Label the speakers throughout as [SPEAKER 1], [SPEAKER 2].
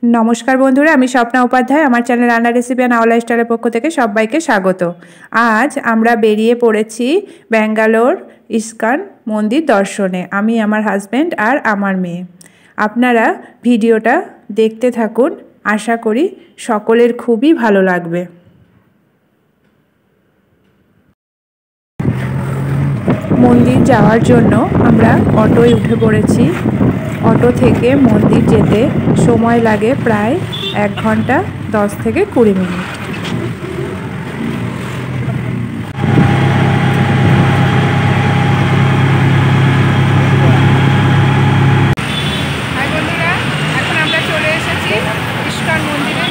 [SPEAKER 1] नमस्कार बंधुरा आमी स्वप्ना उपाध्याय आमार चैनल रान्ना रेसिपि एंड आवर लाइफस्टाइलेर पक्ष थेके सबाइके स्वागत। आज आमरा बेरिये पड़ेछि बेंगालोर इस्कन मंदिर दर्शने आमी आमार हाजबैंड और आमार मेये। आपनारा भिडियोटा देखते थाकुन, आशा करी सकलेर खूबई भालो लागबे। मंदिर जाওয়ার জন্য আমরা অটোয় উঠে পড়েছি। অটো থেকে মন্দির যেতে সময় লাগে প্রায় 1 ঘন্টা 10 থেকে 20 মিনিট। বন্ধুরা, এখন আমরা চলে এসেছি ইস্কন মন্দিরে।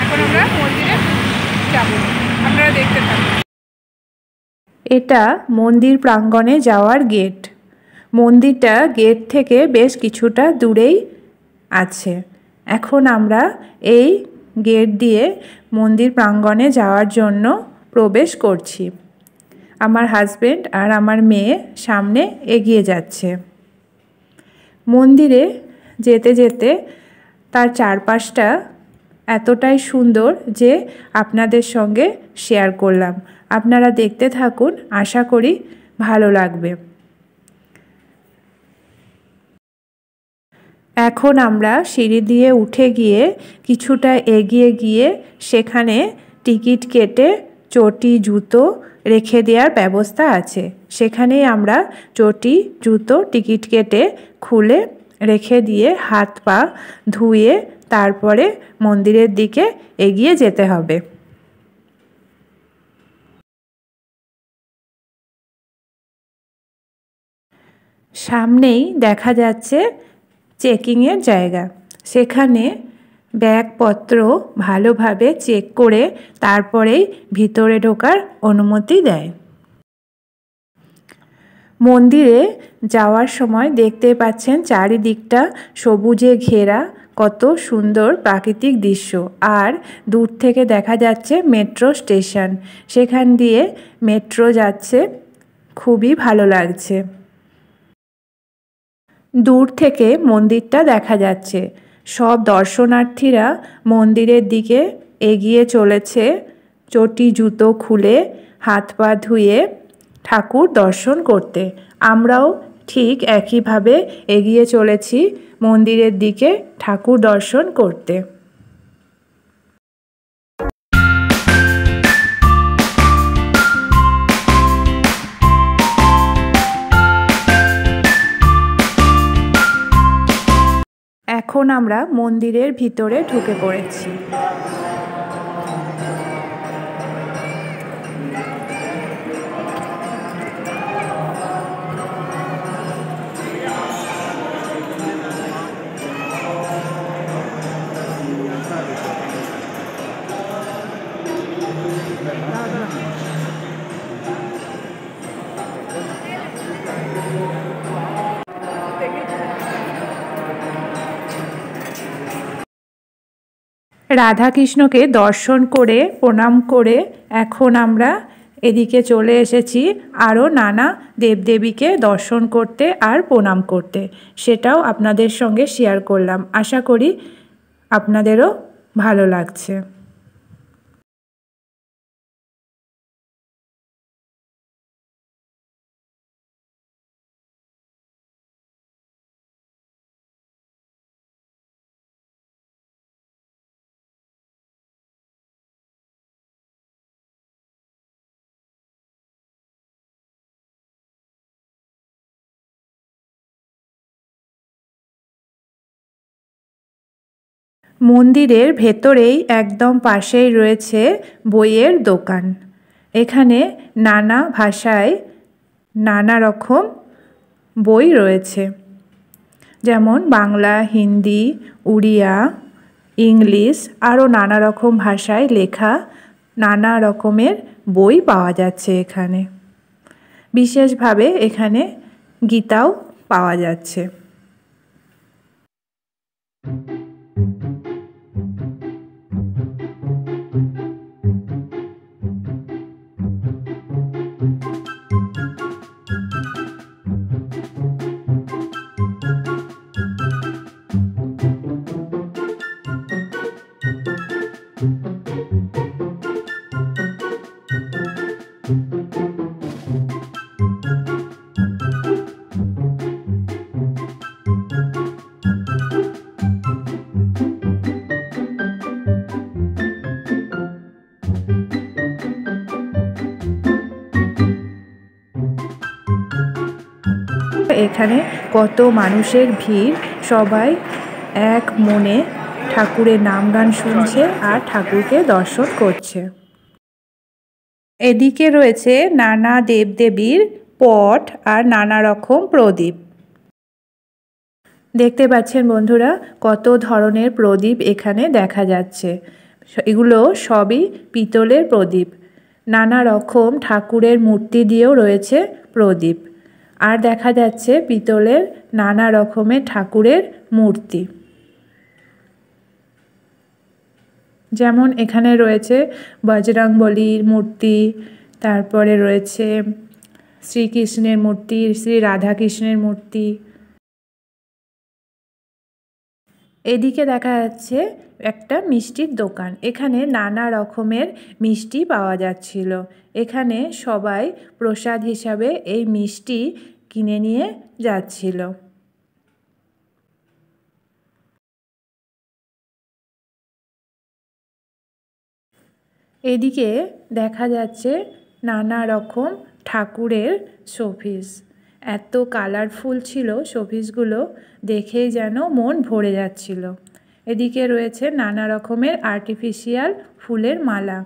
[SPEAKER 1] এখন আমরা মন্দিরে যাব, আপনারা দেখতে থাকুন। এটা মন্দির প্রাঙ্গণে যাওয়ার গেট। মন্দিরটা গেট থেকে বেশ কিছুটা দূরেই আছে। এখন আমরা এই গেট দিয়ে মন্দির প্রাঙ্গণে যাওয়ার জন্য প্রবেশ করছি। আমার হাজবেন্ড আর আমার মেয়ে সামনে এগিয়ে যাচ্ছে। মন্দিরে যেতে যেতে তার চারপাশটা এতটাই সুন্দর যে আপনাদের সঙ্গে শেয়ার করলাম। আপনারা দেখতে থাকুন, আশা করি ভালো লাগবে। এখন আমরা সিঁড়ি দিয়ে উঠে গিয়ে কিছুটা এগিয়ে গিয়ে সেখানে টিকিট কেটে চটি জুতো রেখে দেওয়ার ব্যবস্থা আছে। সেখানেই আমরা চটি জুতো টিকিট কেটে খুলে রেখে দিয়ে হাত পা ধুয়ে তারপরে মন্দিরের দিকে এগিয়ে যেতে হবে। সামনেই দেখা যাচ্ছে চেকিংয়ের জায়গা। সেখানে ব্যাগপত্র ভালোভাবে চেক করে তারপরেই ভিতরে ঢোকার অনুমতি দেয়। মন্দিরে যাওয়ার সময় দেখতে পাচ্ছেন চারিদিকটা সবুজে ঘেরা কত সুন্দর প্রাকৃতিক দৃশ্য। আর দূর থেকে দেখা যাচ্ছে মেট্রো স্টেশন, সেখান দিয়ে মেট্রো যাচ্ছে, খুবই ভালো লাগছে। দূর থেকে মন্দিরটা দেখা যাচ্ছে। সব দর্শনার্থীরা মন্দিরের দিকে এগিয়ে চলেছে চটি জুতো খুলে হাত পা ধুয়ে ঠাকুর দর্শন করতে। আমরাও ঠিক একইভাবে এগিয়ে চলেছি মন্দিরের দিকে ঠাকুর দর্শন করতে। এখন আমরা মন্দিরের ভিতরে ঢুকে পড়েছি। রাধাকৃষ্ণকে দর্শন করে প্রণাম করে এখন আমরা এদিকে চলে এসেছি আরও নানা দেবদেবীকে দর্শন করতে আর প্রণাম করতে। সেটাও আপনাদের সঙ্গে শেয়ার করলাম। আশা করি আপনাদেরও ভালো লাগছে। মন্দিরের ভেতরেই একদম পাশেই রয়েছে বইয়ের দোকান। এখানে নানা ভাষায় নানা রকম বই রয়েছে, যেমন বাংলা, হিন্দি, উড়িয়া, ইংলিশ আরও নানা রকম ভাষায় লেখা নানা রকমের বই পাওয়া যাচ্ছে এখানে। বিশেষভাবে এখানে গীতাও পাওয়া যাচ্ছে। এখানে কত মানুষের ভিড়, সবাই এক মনে ঠাকুরের নাম গান শুনছে আর ঠাকুরকে দর্শন করছে। এদিকে রয়েছে নানা দেবদেবীর পট আর নানা রকম প্রদীপ। দেখতে পাচ্ছেন বন্ধুরা কত ধরনের প্রদীপ এখানে দেখা যাচ্ছে। এগুলো সবই পিতলের প্রদীপ। নানা রকম ঠাকুরের মূর্তি দিয়েও রয়েছে প্রদীপ। আর দেখা যাচ্ছে পিতলের নানা রকমের ঠাকুরের মূর্তি। যেমন এখানে রয়েছে বজরংবলীর মূর্তি, তারপরে রয়েছে শ্রীকৃষ্ণের মূর্তি, শ্রী রাধাকৃষ্ণের মূর্তি। এদিকে দেখা যাচ্ছে একটা মিষ্টির দোকান। এখানে নানা রকমের মিষ্টি পাওয়া যাচ্ছিল। এখানে সবাই প্রসাদ হিসাবে এই মিষ্টি কিনে নিয়ে যাচ্ছিল। এদিকে দেখা যাচ্ছে নানা রকম ঠাকুরের শোপিস। এত কালারফুল ছিল শোপিসগুলো, দেখেই যেন মন ভরে যাচ্ছিল। এদিকে রয়েছে নানা রকমের আর্টিফিশিয়াল ফুলের মালা।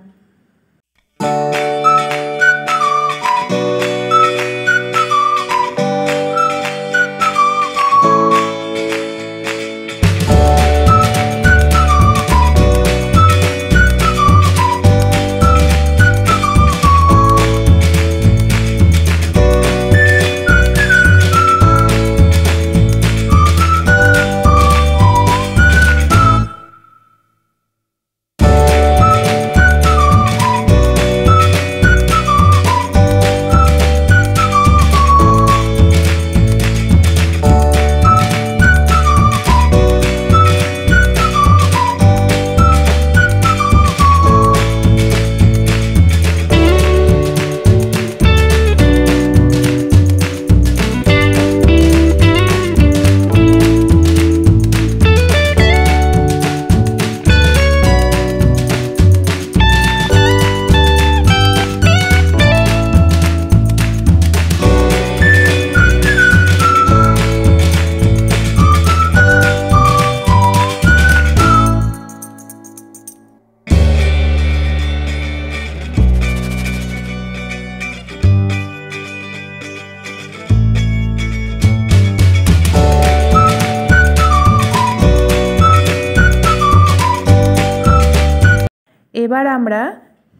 [SPEAKER 1] এবার আমরা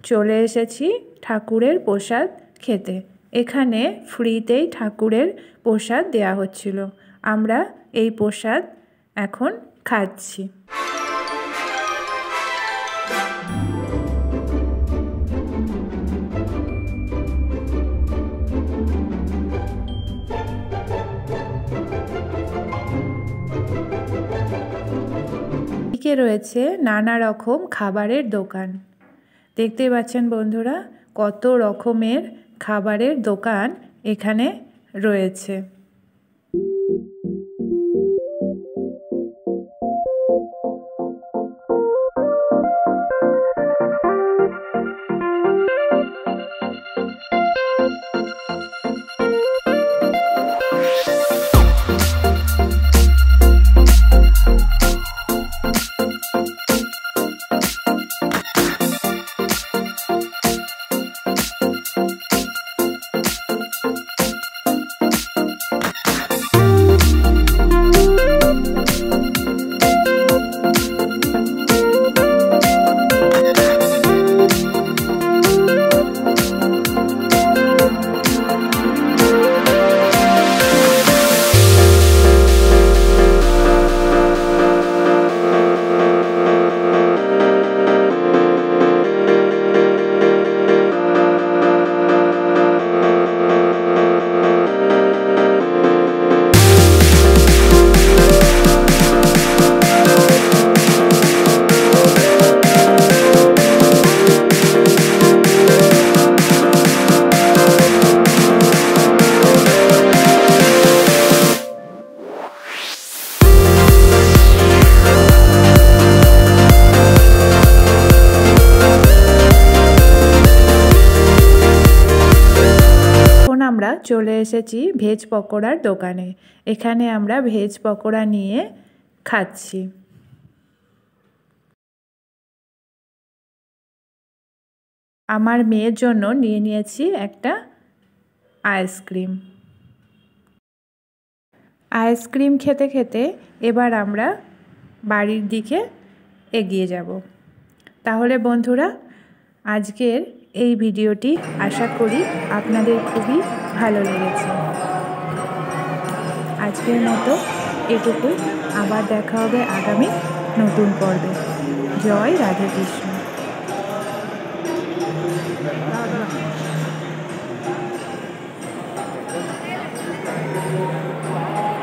[SPEAKER 1] চলে এসেছি ঠাকুরের প্রসাদ খেতে। এখানে ফ্রিতেই ঠাকুরের প্রসাদ দেয়া হচ্ছিল। আমরা এই প্রসাদ এখন খাচ্ছি। এদিকে রয়েছে নানা রকম খাবারের দোকান। দেখতে পাচ্ছেন বন্ধুরা কত রকমের খাবারের দোকান এখানে রয়েছে। চলে এসেছি ভেজ পকোড়ার দোকানে। এখানে আমরা ভেজ পকোড়া নিয়ে খাচ্ছি। আমার মেয়ের জন্য নিয়ে নিয়েছি একটা আইসক্রিম। আইসক্রিম খেতে খেতে এবার আমরা বাড়ির দিকে এগিয়ে যাব। তাহলে বন্ধুরা, আজকের এই ভিডিওটি আশা করি আপনাদের খুবই ভালো লেগেছে। আজকের মতো এটুকুই, আবার দেখা হবে আগামী নতুন পর্বে। জয় রাধে কৃষ্ণ।